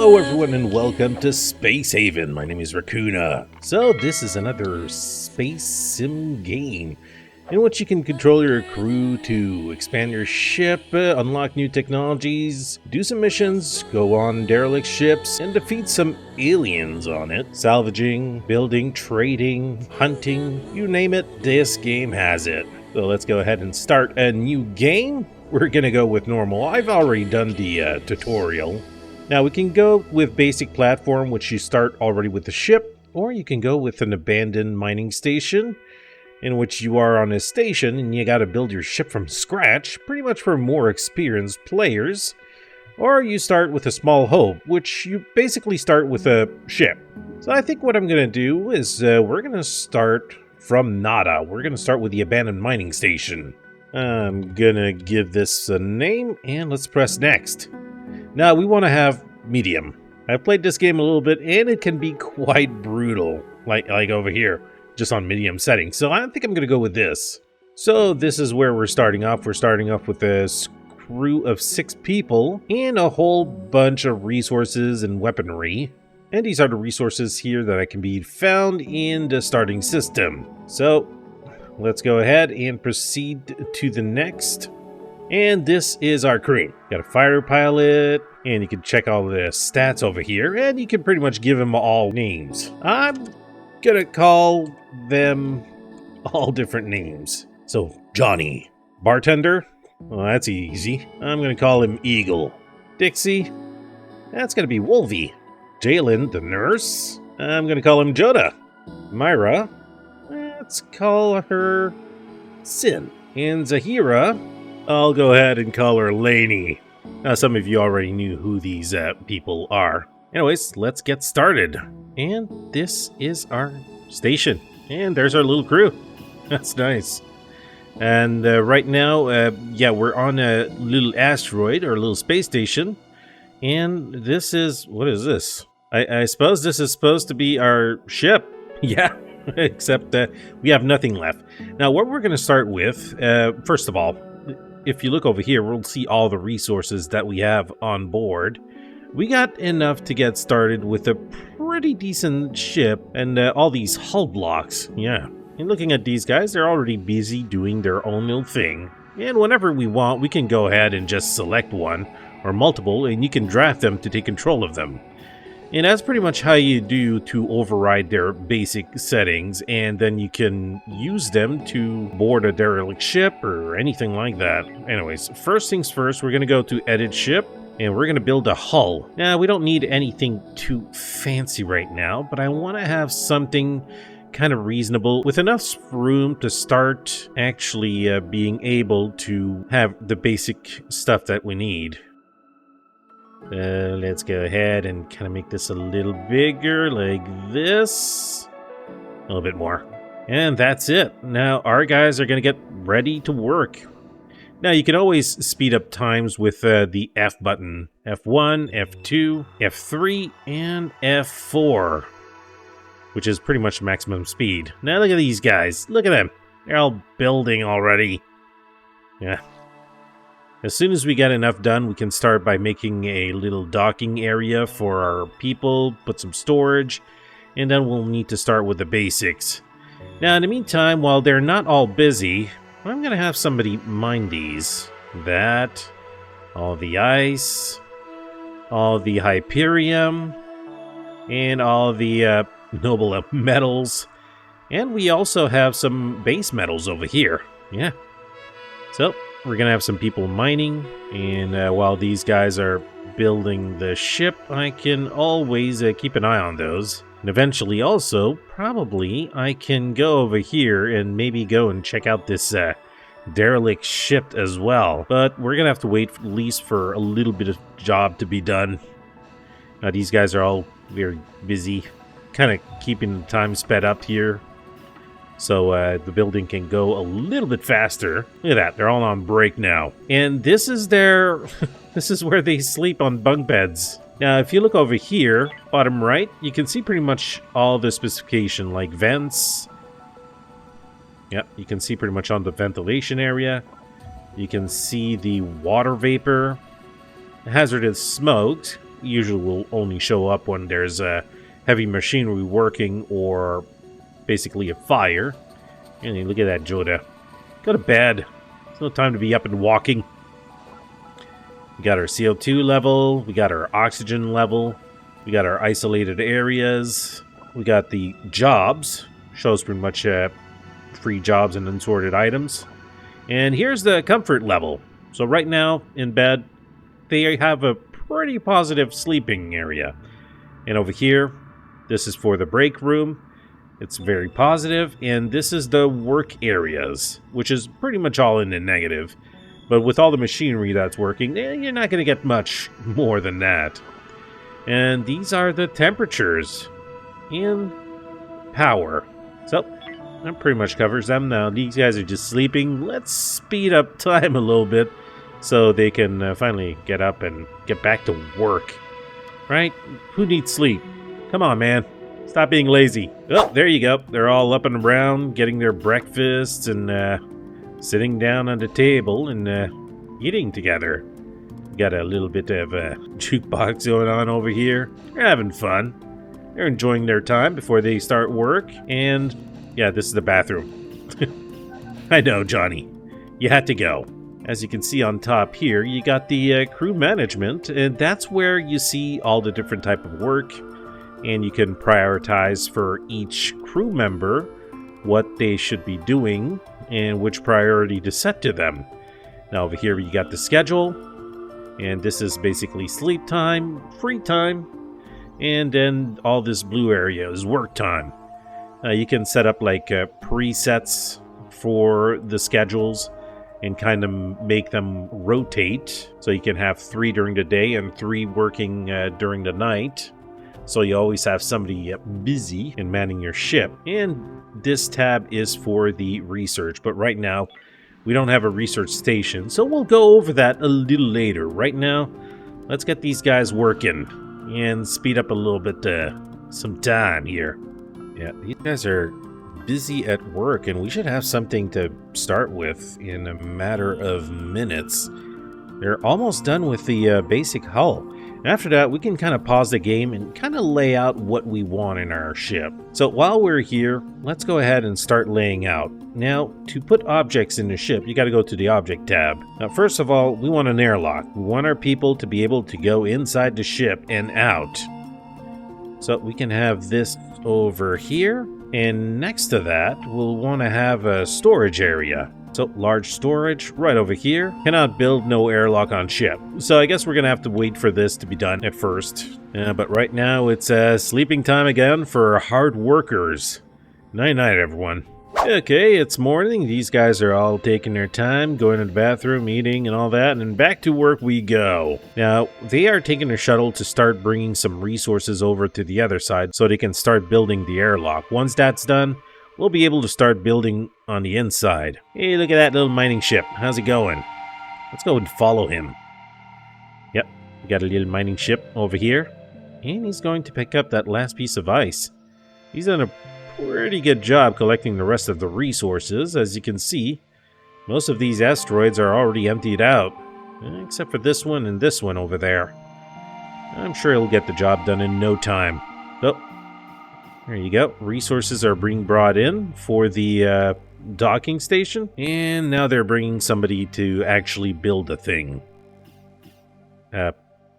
Hello everyone and welcome to Space Haven. My name is Rakoona. So this is another space sim game in which you can control your crew to expand your ship, unlock new technologies, do some missions, go on derelict ships, and defeat some aliens on it. Salvaging, building, trading, hunting, you name it, this game has it. So let's go ahead and start a new game. We're gonna go with normal. I've already done the tutorial. Now we can go with basic platform, which you start already with the ship, or you can go with an abandoned mining station, in which you are on a station and you gotta build your ship from scratch, pretty much for more experienced players. Or you start with a small hope, which you basically start with a ship. So I think what I'm gonna do is we're gonna start from nada. We're gonna start with the abandoned mining station. I'm gonna give this a name and let's press next. Now, we want to have medium. I've played this game a little bit, and it can be quite brutal, like over here, just on medium settings. So I think I'm going to go with this. So this is where we're starting off. We're starting off with a crew of 6 people and a whole bunch of resources and weaponry. And these are the resources here that can be found in the starting system. So let's go ahead and proceed to the next. And this is our crew. Got a fighter pilot, and you can check all the stats over here, and you can pretty much give them all names. I'm gonna call them all different names. So, Johnny. Bartender? Well, that's easy. I'm gonna call him Eagle. Dixie? That's gonna be Wolvie. Jalen, the nurse? I'm gonna call him Joda. Myra? Let's call her Sin. And Zahira? I'll go ahead and call her Lainey. Now, some of you already knew who these people are. Anyways, let's get started. And this is our station. And there's our little crew. That's nice. And right now, yeah, we're on a little asteroid or a little space station. And this is, what is this? I suppose this is supposed to be our ship. Yeah, except we have nothing left. Now, what we're going to start with, first of all, if you look over here, we'll see all the resources that we have on board. We got enough to get started with a pretty decent ship and all these hull blocks. Yeah, and looking at these guys, they're already busy doing their own little thing. And whenever we want, we can go ahead and just select one or multiple, and you can draft them to take control of them. And that's pretty much how you do to override their basic settings, and then you can use them to board a derelict ship or anything like that. Anyways, first things first, we're going to go to edit ship, and we're going to build a hull. Now, we don't need anything too fancy right now, but I want to have something kind of reasonable with enough room to start actually being able to have the basic stuff that we need. Let's go ahead and kind of make this a little bigger, like this. A little bit more. And that's it. Now, our guys are going to get ready to work. Now, you can always speed up times with the F button. F1, F2, F3, and F4. Which is pretty much maximum speed. Now, look at these guys. Look at them. They're all building already. Yeah. As soon as we get enough done, we can start by making a little docking area for our people, put some storage, and then we'll need to start with the basics. Now, in the meantime, while they're not all busy, I'm going to have somebody mine these. That, all the ice, all the Hyperjump, and all the noble metals. And we also have some base metals over here. Yeah. So we're going to have some people mining, and while these guys are building the ship, I can always keep an eye on those. And eventually also, probably, I can go over here and maybe go and check out this derelict ship as well. But we're going to have to wait at least for a little bit of job to be done. Now, these guys are all very busy, kind of keeping the time sped up here. So the building can go a little bit faster. Look at that, they're all on break now. And this is their, this is where they sleep on bunk beds. Now, if you look over here, bottom right, you can see pretty much all the specification, like vents. Yep, you can see pretty much on the ventilation area. You can see the water vapor, hazardous smoke, usually will only show up when there's heavy machinery working or basically a fire. And look at that, Joda. Go to bed. It's no time to be up and walking. We got our CO2 level. We got our oxygen level. We got our isolated areas. We got the jobs. Shows pretty much free jobs and unsorted items. And here's the comfort level. So right now, in bed, they have a pretty positive sleeping area. And over here, this is for the break room. It's very positive. And this is the work areas, which is pretty much all in the negative. But with all the machinery that's working, you're not going to get much more than that. And these are the temperatures and power. So that pretty much covers them. Now these guys are just sleeping. Let's speed up time a little bit so they can finally get up and get back to work. Right? Who needs sleep? Come on, man. Stop being lazy. Oh, there you go. They're all up and around, getting their breakfasts and sitting down on the table and eating together. Got a little bit of a jukebox going on over here. They're having fun. They're enjoying their time before they start work. And yeah, this is the bathroom. I know, Johnny. You had to go. As you can see on top here, you got the crew management, and that's where you see all the different type of work, and you can prioritize for each crew member what they should be doing and which priority to set to them. Now over here you got the schedule, and this is basically sleep time, free time, and then all this blue area is work time. You can set up like presets for the schedules and kind of make them rotate. So you can have 3 during the day and 3 working during the night. So you always have somebody busy and manning your ship. And this tab is for the research. But right now, we don't have a research station. So we'll go over that a little later. Right now, let's get these guys working and speed up a little bit some time here. Yeah, these guys are busy at work, and we should have something to start with in a matter of minutes. They're almost done with the basic hull. After that, we can kind of pause the game and kind of lay out what we want in our ship. So while we're here, let's go ahead and start laying out. Now, to put objects in the ship, you got to go to the Object tab. Now, first of all, we want an airlock. We want our people to be able to go inside the ship and out. So we can have this over here. And next to that, we'll want to have a storage area. So, large storage right over here. Cannot build no airlock on ship. So I guess we're going to have to wait for this to be done at first. But right now, it's sleeping time again for hard workers. Night-night, everyone. Okay, it's morning. These guys are all taking their time, going to the bathroom, eating, and all that, and back to work we go. Now, they are taking a shuttle to start bringing some resources over to the other side so they can start building the airlock. Once that's done, we'll be able to start building on the inside. Hey, look at that little mining ship. How's it going? Let's go and follow him. Yep, we got a little mining ship over here. And he's going to pick up that last piece of ice. He's done a pretty good job collecting the rest of the resources. As you can see, most of these asteroids are already emptied out, except for this one and this one over there. I'm sure he'll get the job done in no time. Oh, there you go. Resources are being brought in for the docking station, and now they're bringing somebody to actually build a thing.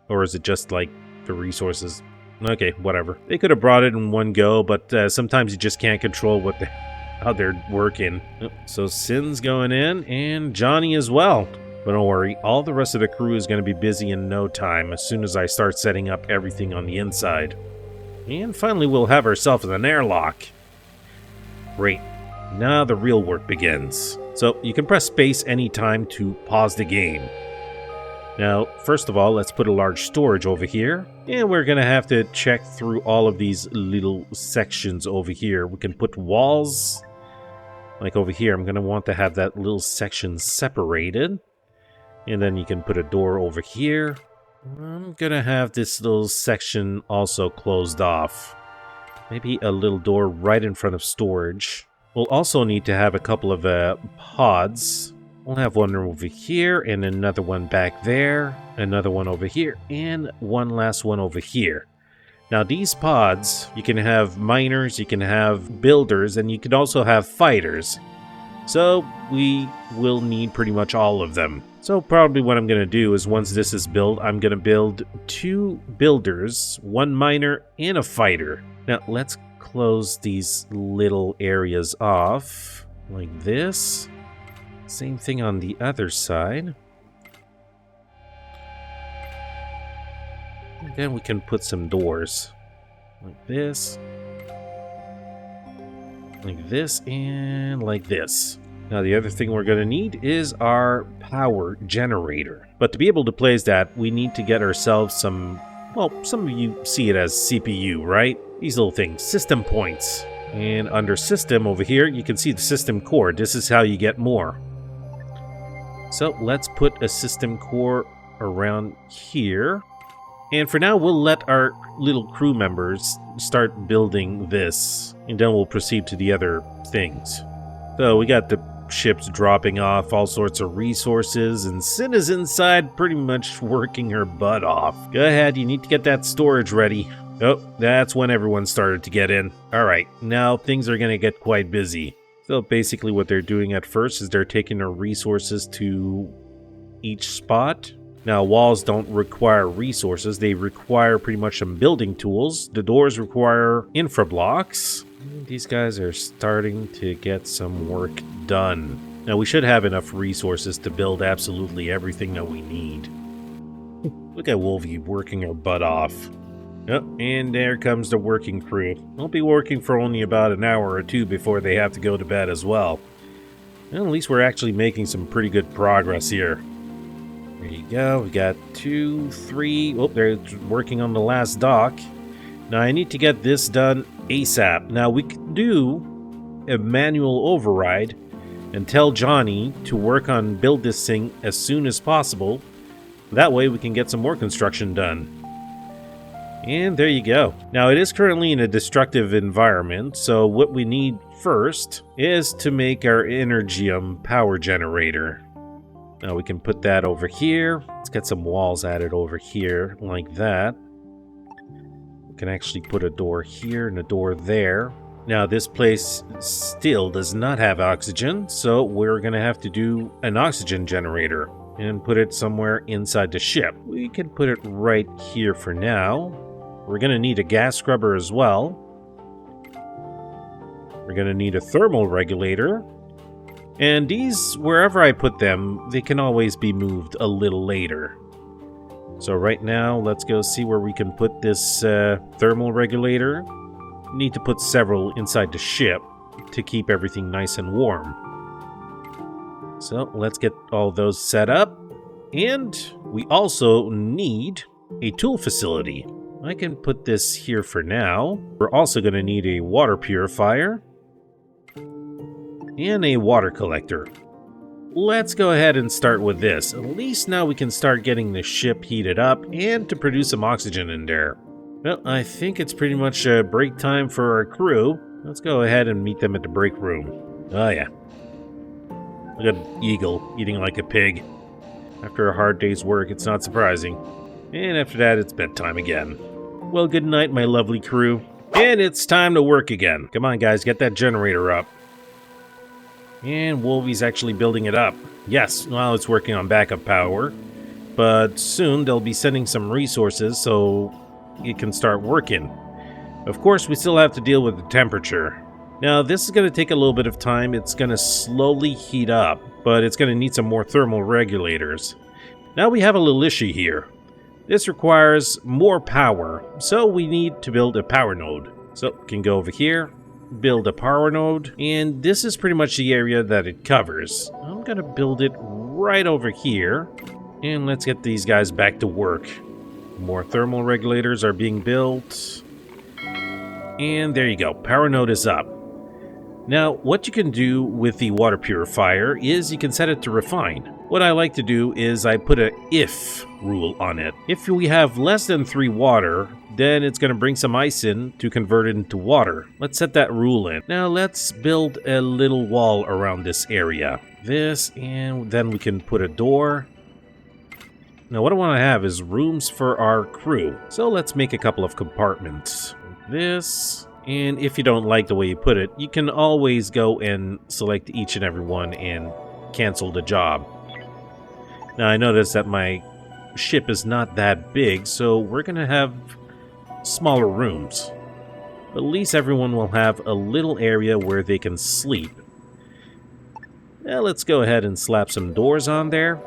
Or is it just like the resources? Okay, whatever. They could have brought it in one go, but sometimes you just can't control how they're working. So Sin's going in, and Johnny as well. But don't worry, all the rest of the crew is going to be busy in no time as soon as I start setting up everything on the inside. And finally, we'll have ourselves an airlock. Great. Now the real work begins. So you can press space anytime to pause the game. Now, first of all, let's put a large storage over here. And we're going to have to check through all of these little sections over here. We can put walls. Like over here, I'm going to want to have that little section separated. And then you can put a door over here. I'm going to have this little section also closed off. Maybe a little door right in front of storage. We'll also need to have a couple of pods We'll have one over here, and another one back there, another one over here, and one last one over here. Now these pods, you can have miners, you can have builders, and you can also have fighters. So we will need pretty much all of them. So probably what I'm going to do is once this is built, I'm going to build 2 builders, 1 miner, and a fighter. Now let's close these little areas off like this. Same thing on the other side. And then we can put some doors like this, and like this. Now the other thing we're going to need is our power generator. But to be able to place that, we need to get ourselves some, well, some of you see it as CPU, right? These little things, system points. And under system over here, you can see the system core. This is how you get more. So let's put a system core around here. And for now, we'll let our little crew members start building this. And then we'll proceed to the other things. So we got the ships dropping off all sorts of resources. And Sin is inside pretty much working her butt off. Go ahead, you need to get that storage ready. Oh, that's when everyone started to get in. Alright, now things are going to get quite busy. So basically what they're doing at first is they're taking their resources to each spot. Now walls don't require resources, they require pretty much some building tools. The doors require infra blocks. These guys are starting to get some work done. Now we should have enough resources to build absolutely everything that we need. Look at Wolvie working her butt off. Oh, and there comes the working crew. They'll be working for only about an hour or 2 before they have to go to bed as well. Well, at least we're actually making some pretty good progress here. There you go. We got 2, 3. Oh, they're working on the last dock. Now I need to get this done ASAP. Now we can do a manual override and tell Johnny to work on build this thing as soon as possible. That way we can get some more construction done. And there you go. Now it is currently in a destructive environment, so what we need first is to make our Hyperjump power generator. Now we can put that over here. Let's get some walls added over here like that. We can actually put a door here and a door there. Now this place still does not have oxygen, so we're going to have to do an oxygen generator and put it somewhere inside the ship. We can put it right here for now. We're going to need a gas scrubber as well. We're going to need a thermal regulator. And these, wherever I put them, they can always be moved a little later. So right now, let's go see where we can put this thermal regulator. We need to put several inside the ship to keep everything nice and warm. So let's get all those set up. And we also need a tool facility. I can put this here for now. We're also going to need a water purifier and a water collector. Let's go ahead and start with this. At least now we can start getting the ship heated up and to produce some oxygen in there. Well, I think it's pretty much break time for our crew. Let's go ahead and meet them at the break room. Oh yeah. Look at Eagle eating like a pig. After a hard day's work, it's not surprising. And after that, it's bedtime again. Well, good night, my lovely crew. And it's time to work again. Come on, guys, get that generator up. And Wolvie's actually building it up. Yes, well, it's working on backup power. But soon they'll be sending some resources so it can start working. Of course, we still have to deal with the temperature. Now, this is going to take a little bit of time. It's going to slowly heat up, but it's going to need some more thermal regulators. Now we have a little issue here. This requires more power, so we need to build a power node. So we can go over here, build a power node, and this is pretty much the area that it covers. I'm going to build it right over here, and let's get these guys back to work. More thermal regulators are being built, and there you go, power node is up. Now, what you can do with the water purifier is you can set it to refine. What I like to do is I put a if rule on it. If we have less than 3 water, then it's going to bring some ice in to convert it into water. Let's set that rule in. Now let's build a little wall around this area. this, and then we can put a door. Now what I want to have is rooms for our crew. So let's make a couple of compartments. Like this. And if you don't like the way you put it, you can always go and select each and every one and cancel the job. Now I notice that my ship is not that big, so we're going to have smaller rooms. But at least everyone will have a little area where they can sleep. Now let's go ahead and slap some doors on there.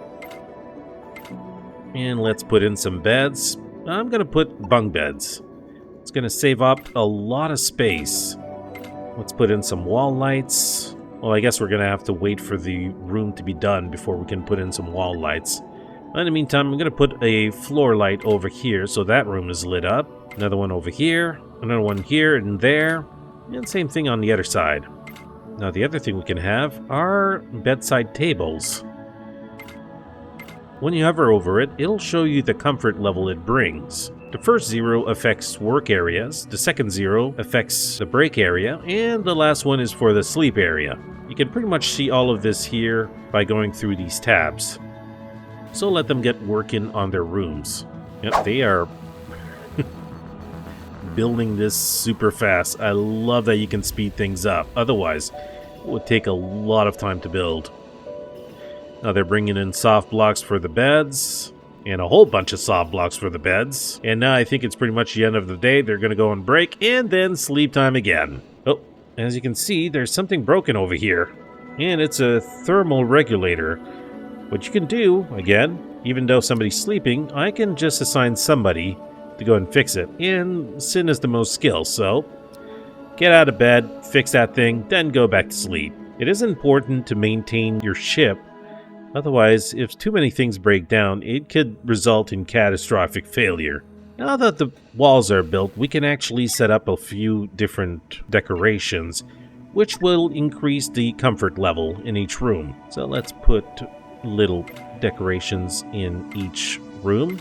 And let's put in some beds. I'm going to put bunk beds. It's going to save up a lot of space. Let's put in some wall lights. Well, I guess we're going to have to wait for the room to be done before we can put in some wall lights. In the meantime, I'm going to put a floor light over here so that room is lit up. Another one over here. Another one here and there. And same thing on the other side. Now the other thing we can have are bedside tables. When you hover over it, it'll show you the comfort level it brings. The first 0 affects work areas, the second 0 affects the break area, and the last one is for the sleep area. You can pretty much see all of this here by going through these tabs. So let them get working on their rooms. Yep, they are building this super fast. I love that you can speed things up. Otherwise, it would take a lot of time to build. Now they're bringing in soft blocks for the beds, and a whole bunch of soft blocks for the beds. And now I think it's pretty much the end of the day. They're going to go on break, and then sleep time again. Oh, as you can see, there's something broken over here. And it's a thermal regulator. What you can do, again, even though somebody's sleeping, I can just assign somebody to go and fix it. And Sin has the most skill, so get out of bed, fix that thing, then go back to sleep. It is important to maintain your ship. Otherwise, if too many things break down, it could result in catastrophic failure. Now that the walls are built, we can actually set up a few different decorations, which will increase the comfort level in each room. So let's put little decorations in each room.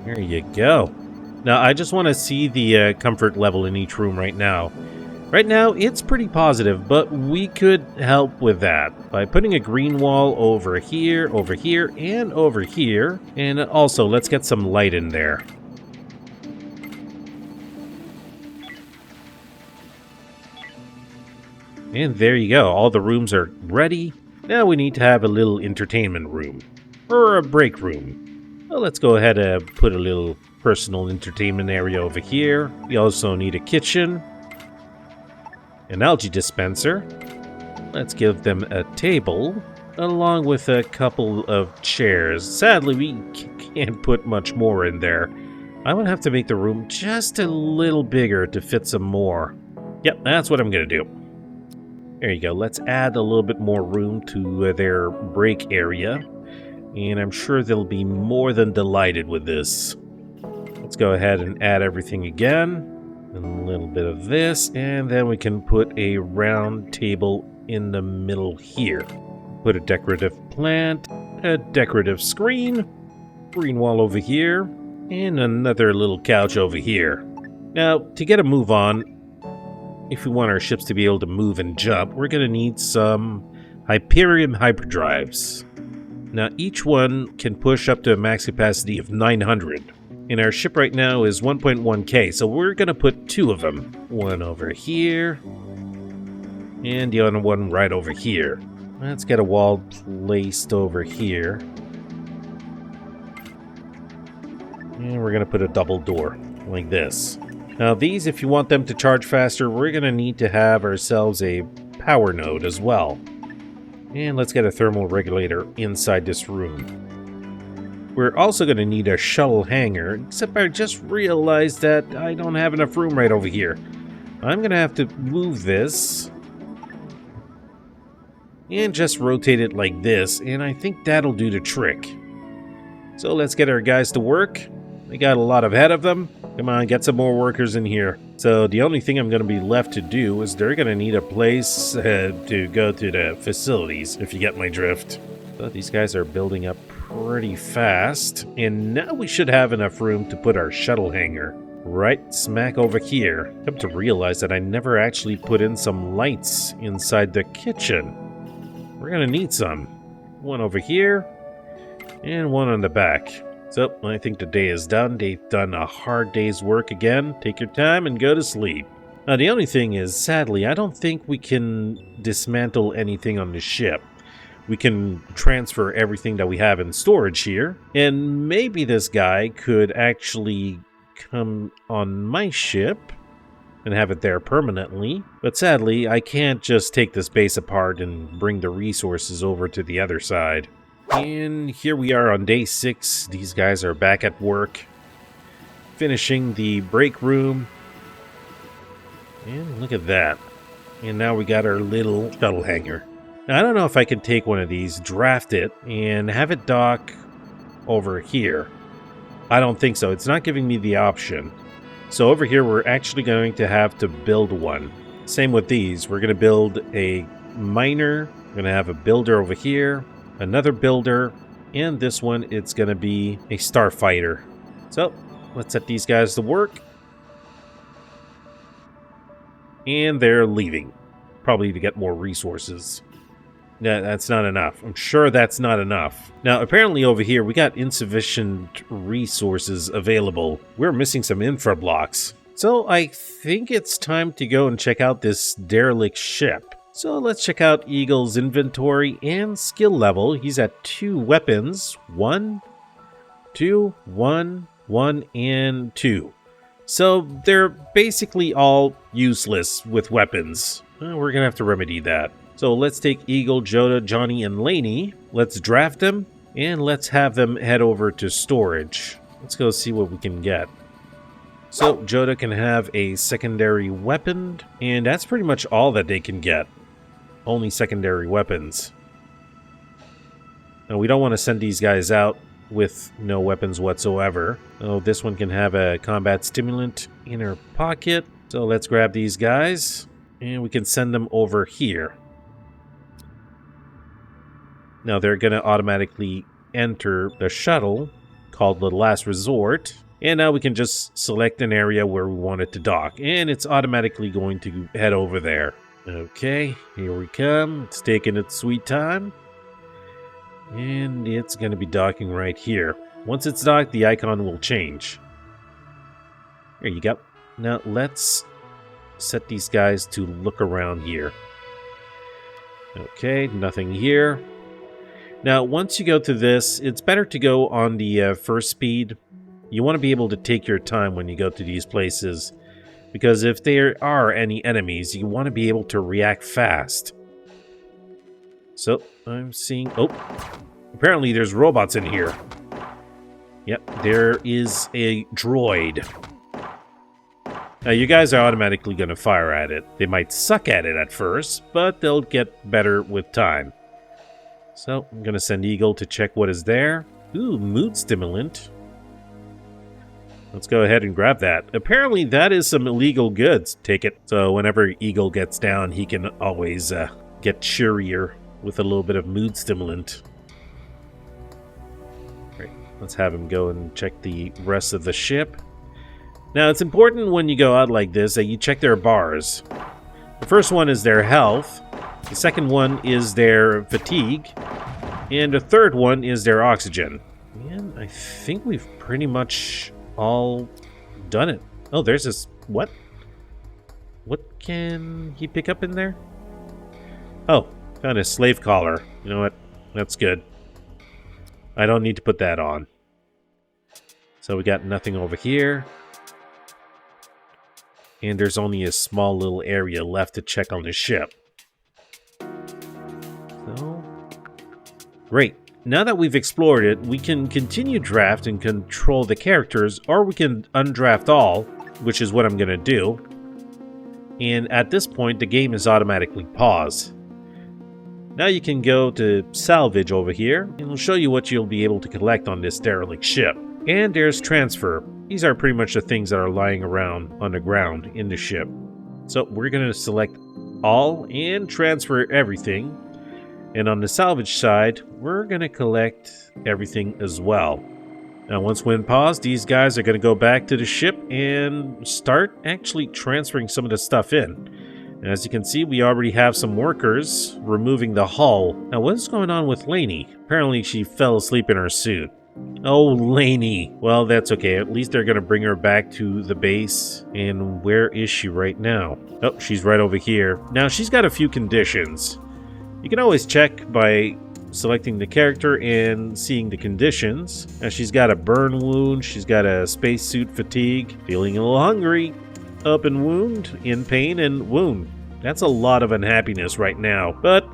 There you go. Now, I just want to see the comfort level in each room right now. Right now, it's pretty positive, but we could help with that by putting a green wall over here, and over here. And also, let's get some light in there. And there you go. All the rooms are ready. Now we need to have a little entertainment room. Or a break room. Well, let's go ahead and put a little personal entertainment area over here. We also need a kitchen. An algae dispenser. Let's give them a table, along with a couple of chairs. Sadly, we can't put much more in there. I would have to make the room just a little bigger to fit some more. Yep, that's what I'm going to do. There you go. Let's add a little bit more room to their break area. And I'm sure they'll be more than delighted with this. Let's go ahead and add everything again. A little bit of this, and then we can put a round table in the middle here. Put a decorative plant, a decorative screen, green wall over here, and another little couch over here. Now, to get a move on, if we want our ships to be able to move and jump, we're going to need some Hyperium hyperdrives. Now, each one can push up to a max capacity of 900. And our ship right now is 1.1K, so we're going to put 2 of them. One over here, and the other one right over here. Let's get a wall placed over here. And we're going to put a double door, like this. Now these, if you want them to charge faster, we're going to need to have ourselves a power node as well. And let's get a thermal regulator inside this room. We're also going to need a shuttle hangar, except I just realized that I don't have enough room right over here. I'm going to have to move this and just rotate it like this, and I think that'll do the trick. So let's get our guys to work. We got a lot ahead of them. Come on, get some more workers in here. So the only thing I'm going to be left to do is they're going to need a place to go to the facilities, if you get my drift. So these guys are building up pretty fast, and now we should have enough room to put our shuttle hangar. right smack over here. Come to realize that I never actually put in some lights inside the kitchen. We're gonna need some. One over here, and one on the back. So, I think the day is done. They've done a hard day's work again. Take your time and go to sleep. Now, the only thing is, sadly, I don't think we can dismantle anything on the ship. We can transfer everything that we have in storage here. And maybe this guy could actually come on my ship and have it there permanently. But sadly, I can't just take this base apart and bring the resources over to the other side. And here we are on day 6. These guys are back at work, finishing the break room. And look at that. And now we got our little shuttle hangar. Now, I don't know if I can take one of these, draft it, and have it dock over here. I don't think so. It's not giving me the option. So over here, we're actually going to have to build one. Same with these. We're going to build a miner. We're going to have a builder over here, another builder, and this one, it's going to be a starfighter. So let's set these guys to work. And they're leaving, probably to get more resources. No, that's not enough. I'm sure that's not enough. Now, apparently over here, we got insufficient resources available. We're missing some infra blocks. So I think it's time to go and check out this derelict ship. So let's check out Eagle's inventory and skill level. He's at 2 weapons. 1, 2, 1, 1, and 2. So they're basically all useless with weapons. We're going to have to remedy that. So let's take Eagle, Joda, Johnny, and Laney. Let's draft them, and let's have them head over to storage. Let's go see what we can get. So Joda can have a secondary weapon, and that's pretty much all that they can get. Only secondary weapons. Now we don't want to send these guys out with no weapons whatsoever. Oh, this one can have a combat stimulant in her pocket. So let's grab these guys, and we can send them over here. Now they're going to automatically enter the shuttle called the Last Resort. And now we can just select an area where we want it to dock. And it's automatically going to head over there. Okay, here we come. It's taking its sweet time. And it's going to be docking right here. Once it's docked, the icon will change. There you go. Now let's set these guys to look around here. Okay, nothing here. Now, once you go to this, it's better to go on the first speed. You want to be able to take your time when you go to these places, because if there are any enemies, you want to be able to react fast. So, I'm seeing... Oh, apparently there's robots in here. Yep, there is a droid. Now, you guys are automatically going to fire at it. They might suck at it at first, but they'll get better with time. So, I'm going to send Eagle to check what is there. Ooh, mood stimulant. Let's go ahead and grab that. Apparently, that is some illegal goods. Take it. So, whenever Eagle gets down, he can always get cheerier with a little bit of mood stimulant. Right, let's have him go and check the rest of the ship. Now, it's important when you go out like this that you check their bars. The first one is their health. The second one is their fatigue. And the third one is their oxygen. And I think we've pretty much all done it. Oh, there's this... What? What can he pick up in there? Oh, found a slave collar. You know what? That's good. I don't need to put that on. So we got nothing over here. And there's only a small little area left to check on the ship. So, great. Now that we've explored it, we can continue draft and control the characters, or we can undraft all, which is what I'm going to do. And at this point, the game is automatically paused. Now you can go to salvage over here, and it'll show you what you'll be able to collect on this derelict ship. And there's transfer. These are pretty much the things that are lying around on the ground in the ship. So we're going to select all and transfer everything. And on the salvage side, we're going to collect everything as well. Now, once wind paused, these guys are going to go back to the ship and start actually transferring some of the stuff in. And as you can see, we already have some workers removing the hull. Now, what's going on with Lainey? Apparently, she fell asleep in her suit. Oh, Lainey. Well, that's okay. At least they're going to bring her back to the base. And where is she right now? Oh, she's right over here. Now, she's got a few conditions. You can always check by selecting the character and seeing the conditions. Now, she's got a burn wound. She's got a spacesuit fatigue. Feeling a little hungry. Up and wound. In pain and wound. That's a lot of unhappiness right now. But,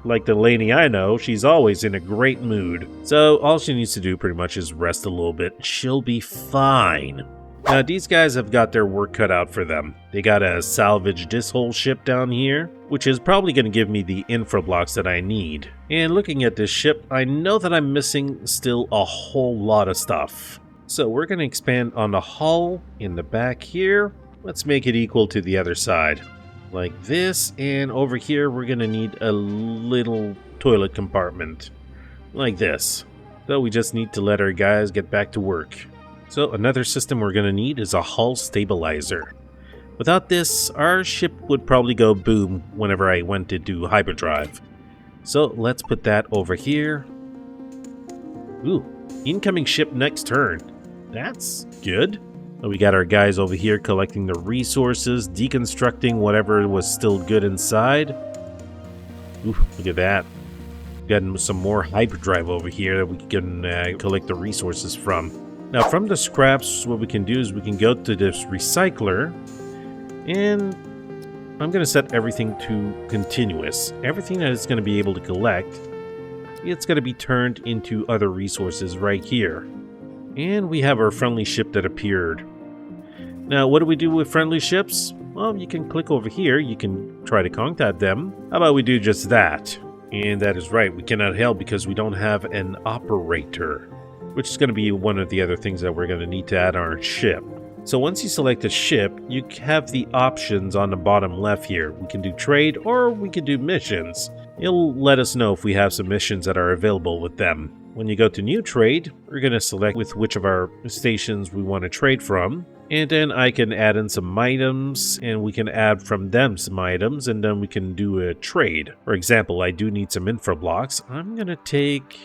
like the Lainey I know, she's always in a great mood. So, all she needs to do pretty much is rest a little bit. She'll be fine. Now, these guys have got their work cut out for them. They gotta salvage this whole ship down here, which is probably going to give me the infra blocks that I need. And looking at this ship, I know that I'm missing still a whole lot of stuff. So we're going to expand on the hull in the back here. Let's make it equal to the other side. Like this, and over here we're going to need a little toilet compartment. Like this. So we just need to let our guys get back to work. So another system we're going to need is a hull stabilizer. Without this, our ship would probably go boom whenever I went to do hyperdrive. So let's put that over here. Ooh, incoming ship next turn. That's good. So we got our guys over here collecting the resources, deconstructing whatever was still good inside. Ooh, look at that. Got some more hyperdrive over here that we can collect the resources from. Now from the scraps, what we can do is we can go to this recycler, and I'm going to set everything to continuous. Everything that it's going to be able to collect, it's going to be turned into other resources right here. And we have our friendly ship that appeared. Now, what do we do with friendly ships? Well, you can click over here. You can try to contact them. How about we do just that? And that is right. We cannot help because we don't have an operator, which is going to be one of the other things that we're going to need to add on our ship. So once you select a ship, you have the options on the bottom left here. We can do trade or we can do missions. It'll let us know if we have some missions that are available with them. When you go to new trade, we're going to select with which of our stations we want to trade from. And then I can add in some items, and we can add from them some items, and then we can do a trade. For example, I do need some infra blocks. I'm going to take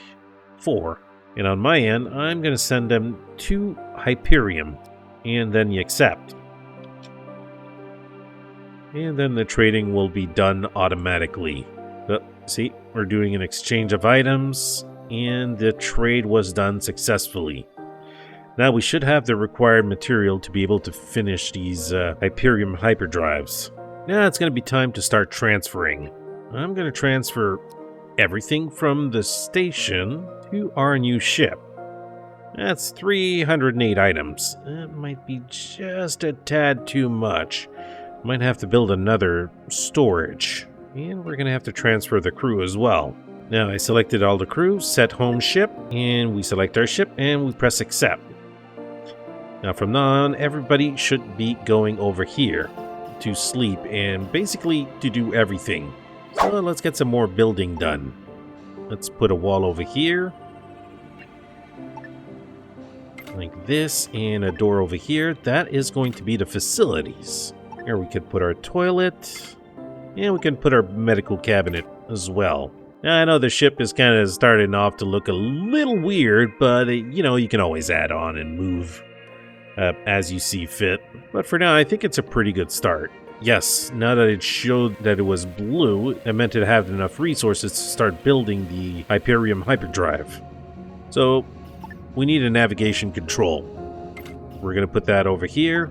4. And on my end, I'm going to send them to Hyperjump. And then you accept. And then the trading will be done automatically. See, we're doing an exchange of items, and the trade was done successfully. Now we should have the required material to be able to finish these Hyperjump hyperdrives. Now it's going to be time to start transferring. I'm going to transfer everything from the station to our new ship. That's 308 items. That might be just a tad too much. Might have to build another storage. And we're going to have to transfer the crew as well. Now I selected all the crew, set home ship, and we select our ship, and we press accept. Now from now on, everybody should be going over here to sleep and basically to do everything. So let's get some more building done. Let's put a wall over here. Like this, and a door over here. That is going to be the facilities. Here we could put our toilet, and we can put our medical cabinet as well. Now, I know the ship is kind of starting off to look a little weird, but you know, you can always add on and move as you see fit. But for now, I think it's a pretty good start. Yes, now that it showed that it was blue, it meant it had enough resources to start building the Hyperjump hyperdrive. So we need a navigation control. We're going to put that over here.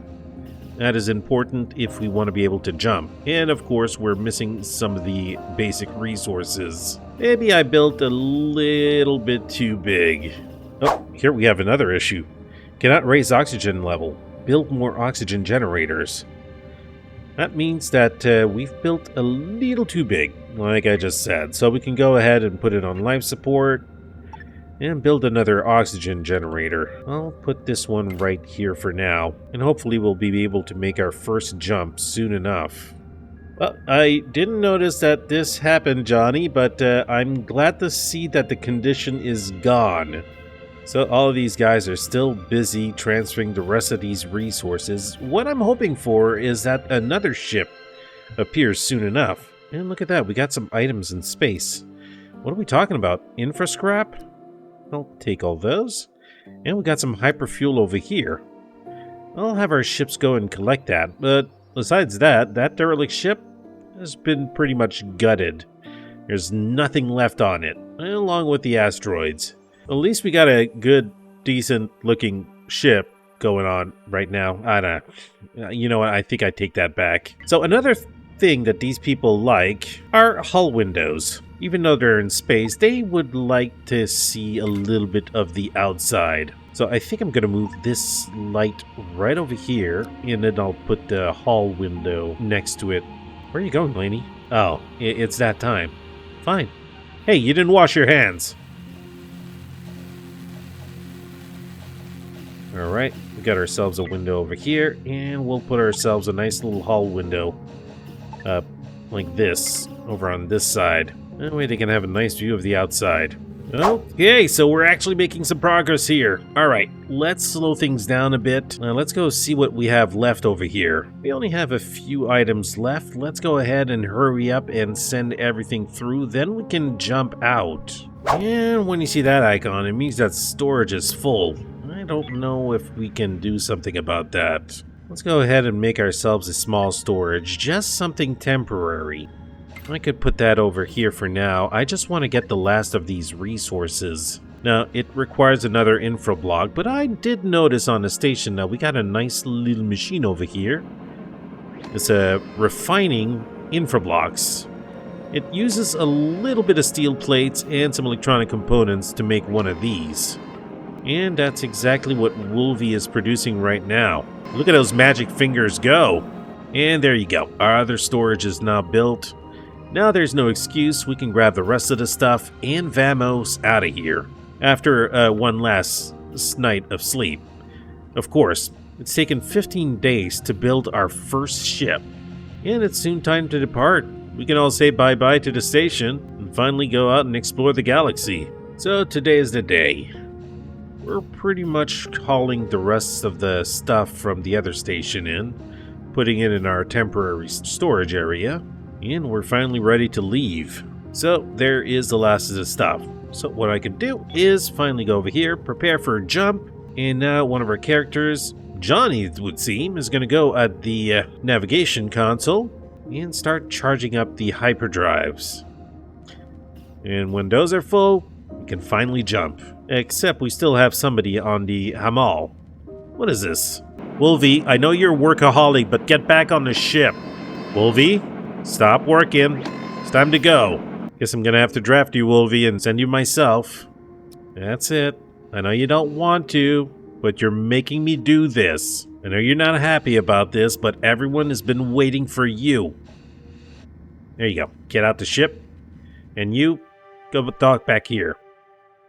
That is important if we want to be able to jump. And of course, we're missing some of the basic resources. Maybe I built a little bit too big. Oh, here we have another issue. Cannot raise oxygen level. Build more oxygen generators. That means that we've built a little too big, like I just said. So we can go ahead and put it on life support and build another oxygen generator. I'll put this one right here for now, and hopefully we'll be able to make our first jump soon enough. Well, I didn't notice that this happened, Johnny, but I'm glad to see that the condition is gone. So all of these guys are still busy transferring the rest of these resources. What I'm hoping for is that another ship appears soon enough. And look at that, we got some items in space. What are we talking about? Infra scrap? I'll take all those. And we got some hyperfuel over here. I'll have our ships go and collect that. But besides that, that derelict ship has been pretty much gutted. There's nothing left on it, along with the asteroids. At least we got a good, decent looking ship going on right now. I don't know. You know what? I think I take that back. So another thing that these people like are hull windows. Even though they're in space, they would like to see a little bit of the outside. So I think I'm going to move this light right over here, and then I'll put the hull window next to it. Where are you going, Laney? Oh, it's that time. Fine. Hey, you didn't wash your hands. Alright, we got ourselves a window over here, and we'll put ourselves a nice little hull window like this, over on this side. That way they can have a nice view of the outside. Okay, so we're actually making some progress here. Alright, let's slow things down a bit. Let's go see what we have left over here. We only have a few items left. Let's go ahead and hurry up and send everything through. Then we can jump out. And when you see that icon, it means that storage is full. I don't know if we can do something about that. Let's go ahead and make ourselves a small storage, just something temporary. I could put that over here for now. I just want to get the last of these resources. Now, it requires another infra block, but I did notice on the station that we got a nice little machine over here. It's a refining infra blocks. It uses a little bit of steel plates and some electronic components to make one of these. And that's exactly what Wolvie is producing right now. Look at those magic fingers go! And there you go. Our other storage is now built. Now there's no excuse. We can grab the rest of the stuff and vamos out of here. After one last night of sleep. Of course, it's taken 15 days to build our first ship. And it's soon time to depart. We can all say bye-bye to the station and finally go out and explore the galaxy. So today is the day. We're pretty much hauling the rest of the stuff from the other station in, putting it in our temporary storage area, and we're finally ready to leave. So there is the last of the stuff. So what I can do is finally go over here, prepare for a jump, and now one of our characters, Johnny it would seem, is going to go at the navigation console and start charging up the hyperdrives. And when those are full, we can finally jump. Except we still have somebody on the Hamal. What is this? Wolvie, I know you're a workaholic, but get back on the ship. Wolvie, stop working. It's time to go. Guess I'm gonna have to draft you, Wolvie, and send you myself. That's it. I know you don't want to, but you're making me do this. I know you're not happy about this, but everyone has been waiting for you. There you go. Get out the ship. And you, go dock back here.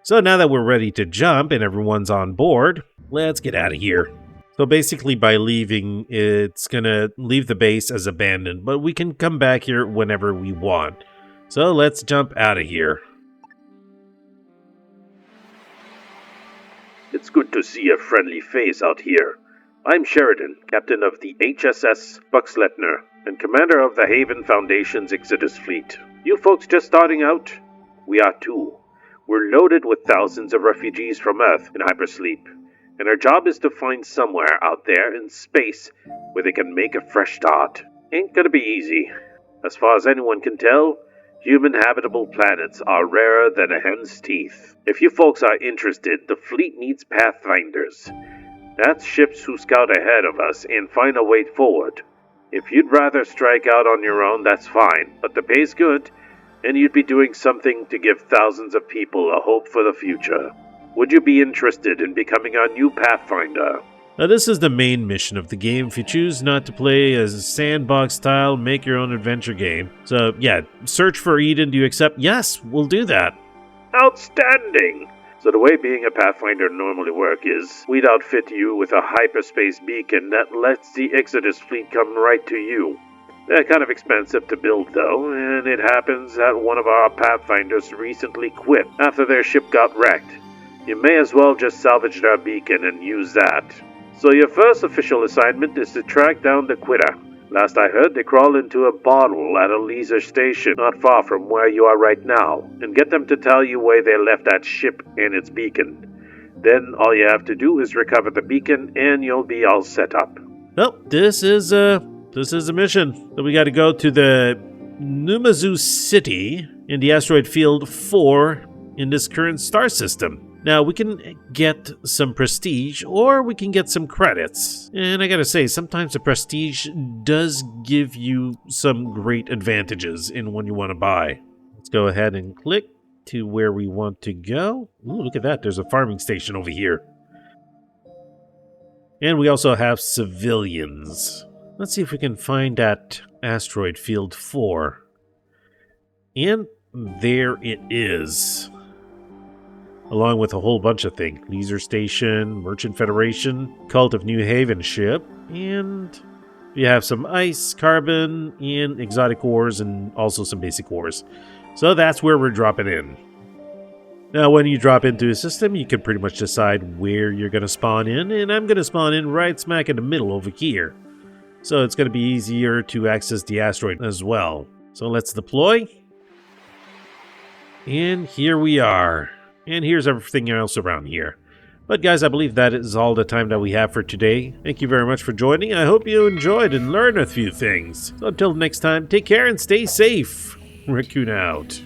So now that we're ready to jump and everyone's on board, let's get out of here. So basically by leaving, it's gonna leave the base as abandoned, but we can come back here whenever we want. So let's jump out of here. It's good to see a friendly face out here. I'm Sheridan, captain of the HSS Buxleitner and commander of the Haven Foundation's Exodus fleet. You folks just starting out? We are too. We're loaded with thousands of refugees from Earth in hypersleep, and our job is to find somewhere out there in space where they can make a fresh start. Ain't gonna be easy. As far as anyone can tell, human habitable planets are rarer than a hen's teeth. If you folks are interested, the fleet needs pathfinders. That's ships who scout ahead of us and find a way forward. If you'd rather strike out on your own, that's fine, but the pay's good, and you'd be doing something to give thousands of people a hope for the future. Would you be interested in becoming our new Pathfinder? Now this is the main mission of the game if you choose not to play as a sandbox-style, make-your-own-adventure game. So yeah, search for Eden, do you accept? Yes, we'll do that. Outstanding! So the way being a Pathfinder normally work is, we'd outfit you with a hyperspace beacon that lets the Exodus fleet come right to you. They're kind of expensive to build though, and it happens that one of our Pathfinders recently quit after their ship got wrecked. You may as well just salvage their beacon and use that. So your first official assignment is to track down the quitter. Last I heard, they crawled into a bottle at a leisure station not far from where you are right now, and get them to tell you where they left that ship and its beacon. Then all you have to do is recover the beacon and you'll be all set up. Well, this is a mission. So we got to go to the Numazu City in the asteroid field 4 in this current star system. Now, we can get some prestige, or we can get some credits. And I gotta say, sometimes the prestige does give you some great advantages in when you want to buy. Let's go ahead and click to where we want to go. Ooh, look at that. There's a farming station over here. And we also have civilians. Let's see if we can find that asteroid field 4. And there it is. Along with a whole bunch of things. Leisure Station, Merchant Federation, Cult of New Haven ship, and you have some ice, carbon, and exotic ores, and also some basic ores. So that's where we're dropping in. Now, when you drop into a system, you can pretty much decide where you're going to spawn in, and I'm going to spawn in right smack in the middle over here. So it's going to be easier to access the asteroid as well. So let's deploy. And here we are. And here's everything else around here. But guys, I believe that is all the time that we have for today. Thank you very much for joining. I hope you enjoyed and learned a few things. So until next time, take care and stay safe. Rakoona out.